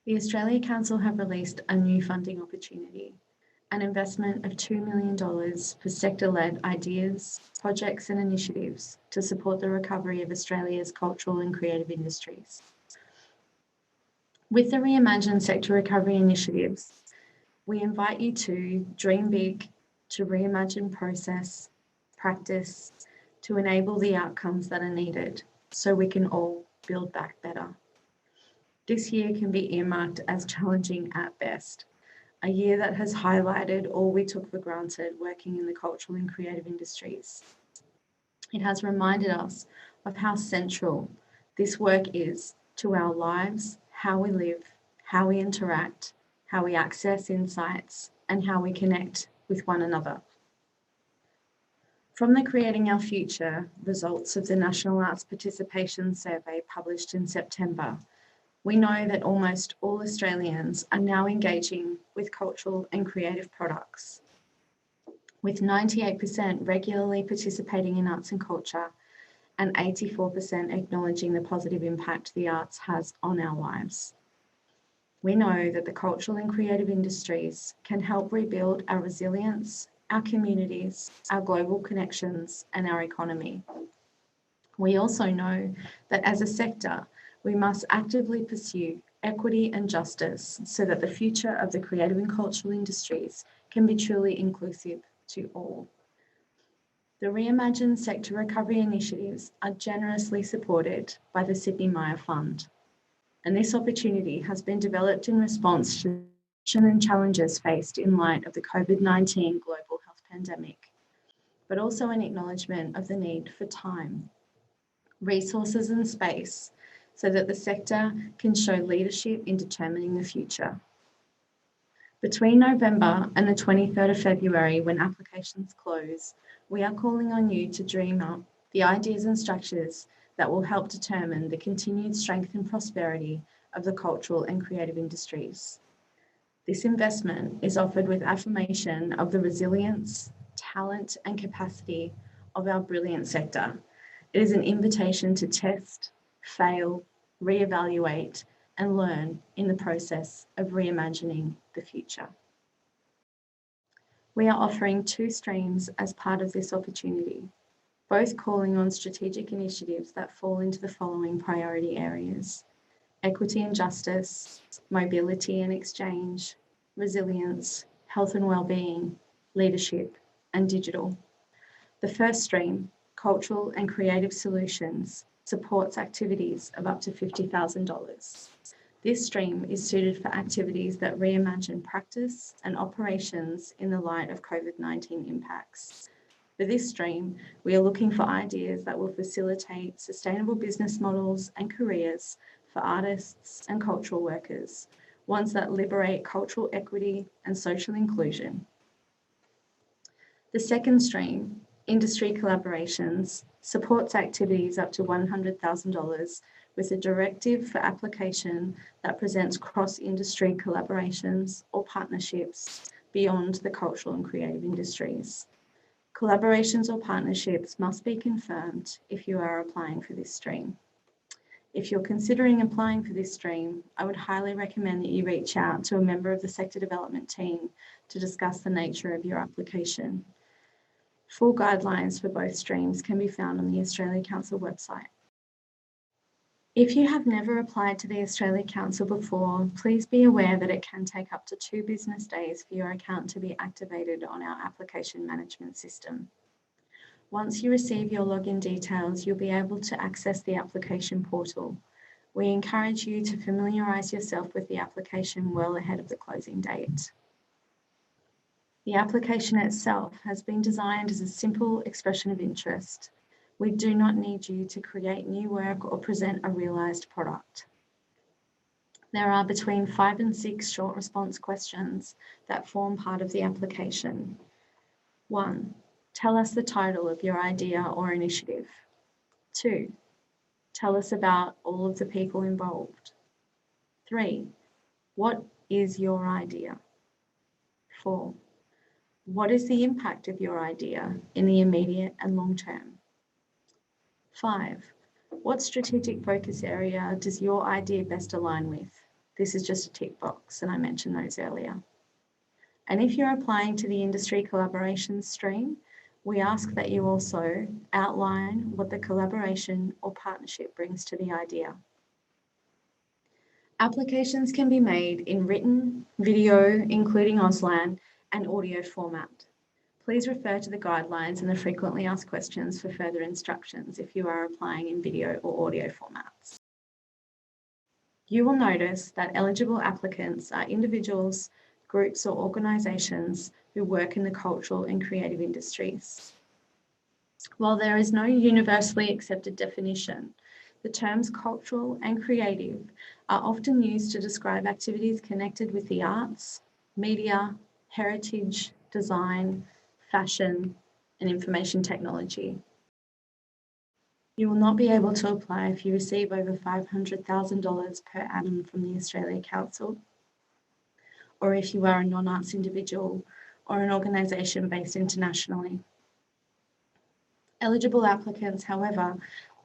The Australia Council have released a new funding opportunity, an investment of $2 million for sector-led ideas, projects and initiatives to support the recovery of Australia's cultural and creative industries. With the Reimagine Sector Recovery Initiatives, we invite you to dream big, to reimagine process, practice, to enable the outcomes that are needed so we can all build back better. This year can be earmarked as challenging at best, a year that has highlighted all we took for granted working in the cultural and creative industries. It has reminded us of how central this work is to our lives, how we live, how we interact, how we access insights, and how we connect with one another. From the Creating Our Future results of the National Arts Participation Survey published in September, we know that almost all Australians are now engaging with cultural and creative products, with 98% regularly participating in arts and culture and 84% acknowledging the positive impact the arts has on our lives. We know that the cultural and creative industries can help rebuild our resilience, our communities, our global connections, and our economy. We also know that as a sector, we must actively pursue equity and justice so that the future of the creative and cultural industries can be truly inclusive to all. The Reimagine Sector Recovery Initiatives are generously supported by the Sydney Myer Fund, and this opportunity has been developed in response to and challenges faced in light of the COVID-19 global health pandemic, but also an acknowledgement of the need for time, resources and space so that the sector can show leadership in determining the future. Between November and the 23rd of February, when applications close, we are calling on you to dream up the ideas and structures that will help determine the continued strength and prosperity of the cultural and creative industries. This investment is offered with affirmation of the resilience, talent, and capacity of our brilliant sector. It is an invitation to test, fail, reevaluate, and learn in the process of reimagining the future. We are offering 2 streams as part of this opportunity, both calling on strategic initiatives that fall into the following priority areas: equity and justice, mobility and exchange, resilience, health and wellbeing, leadership, and digital. The first stream, cultural and creative solutions, supports activities of up to $50,000. This stream is suited for activities that reimagine practice and operations in the light of COVID-19 impacts. For this stream, we are looking for ideas that will facilitate sustainable business models and careers for artists and cultural workers, ones that liberate cultural equity and social inclusion. The second stream, industry collaborations, supports activities up to $100,000 with a directive for application that presents cross-industry collaborations or partnerships beyond the cultural and creative industries. Collaborations or partnerships must be confirmed if you are applying for this stream. If you're considering applying for this stream, I would highly recommend that you reach out to a member of the sector development team to discuss the nature of your application. Full guidelines for both streams can be found on the Australia Council website. If you have never applied to the Australia Council before, please be aware that it can take up to 2 business days for your account to be activated on our application management system. Once you receive your login details, you'll be able to access the application portal. We encourage you to familiarise yourself with the application well ahead of the closing date. The application itself has been designed as a simple expression of interest. We do not need you to create new work or present a realised product. There are between 5 and 6 short response questions that form part of the application. 1. Tell us the title of your idea or initiative. 2. Tell us about all of the people involved. 3. What is your idea? 4. What is the impact of your idea in the immediate and long term? 5. What strategic focus area does your idea best align with? This is just a tick box, and I mentioned those earlier. And if you're applying to the industry collaboration stream, we ask that you also outline what the collaboration or partnership brings to the idea. Applications can be made in written, video, including Auslan, and audio format. Please refer to the guidelines and the frequently asked questions for further instructions if you are applying in video or audio formats. You will notice that eligible applicants are individuals, groups, or organisations who work in the cultural and creative industries. While there is no universally accepted definition, the terms cultural and creative are often used to describe activities connected with the arts, media, heritage, design, fashion, and information technology. You will not be able to apply if you receive over $500,000 per annum from the Australia Council, or if you are a non-arts individual or an organisation based internationally. Eligible applicants, however,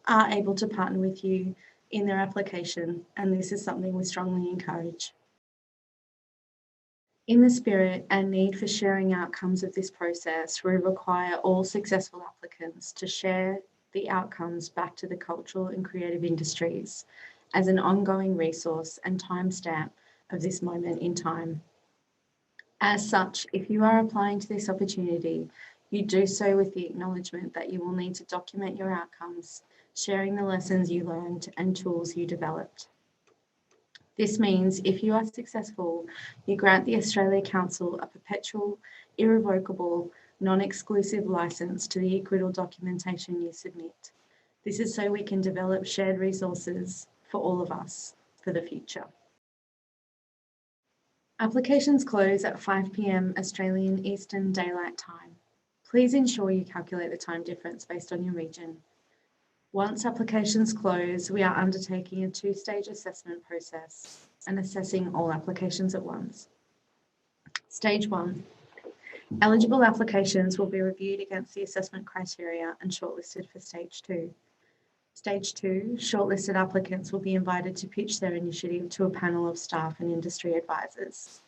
are able to partner with you in their application, and this is something we strongly encourage. In the spirit and need for sharing outcomes of this process, we require all successful applicants to share the outcomes back to the cultural and creative industries as an ongoing resource and timestamp of this moment in time. As such, if you are applying to this opportunity, you do so with the acknowledgement that you will need to document your outcomes, sharing the lessons you learned and tools you developed. This means if you are successful, you grant the Australia Council a perpetual, irrevocable, non-exclusive licence to the equitable documentation you submit. This is so we can develop shared resources for all of us for the future. Applications close at 5 p.m. Australian Eastern Daylight Time. Please ensure you calculate the time difference based on your region. Once applications close, we are undertaking a two-stage assessment process and assessing all applications at once. Stage 1. Eligible applications will be reviewed against the assessment criteria and shortlisted for Stage 2. Stage 2, shortlisted applicants will be invited to pitch their initiative to a panel of staff and industry advisors.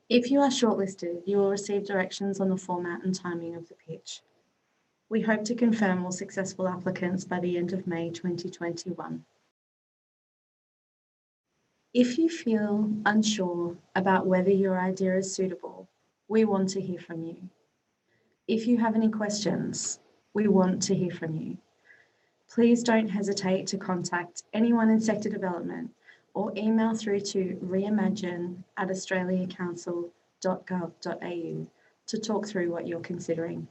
If you are shortlisted, you will receive directions on the format and timing of the pitch. We hope to confirm all successful applicants by the end of May 2021. If you feel unsure about whether your idea is suitable, we want to hear from you. If you have any questions, we want to hear from you. Please don't hesitate to contact anyone in sector development or email through to reimagine@australiacouncil.gov.au to talk through what you're considering.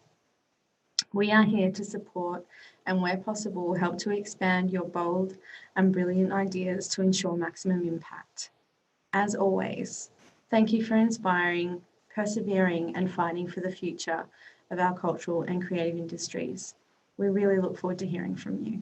We are here to support and, where possible, help to expand your bold and brilliant ideas to ensure maximum impact. As always, thank you for inspiring, persevering, and fighting for the future of our cultural and creative industries. We really look forward to hearing from you.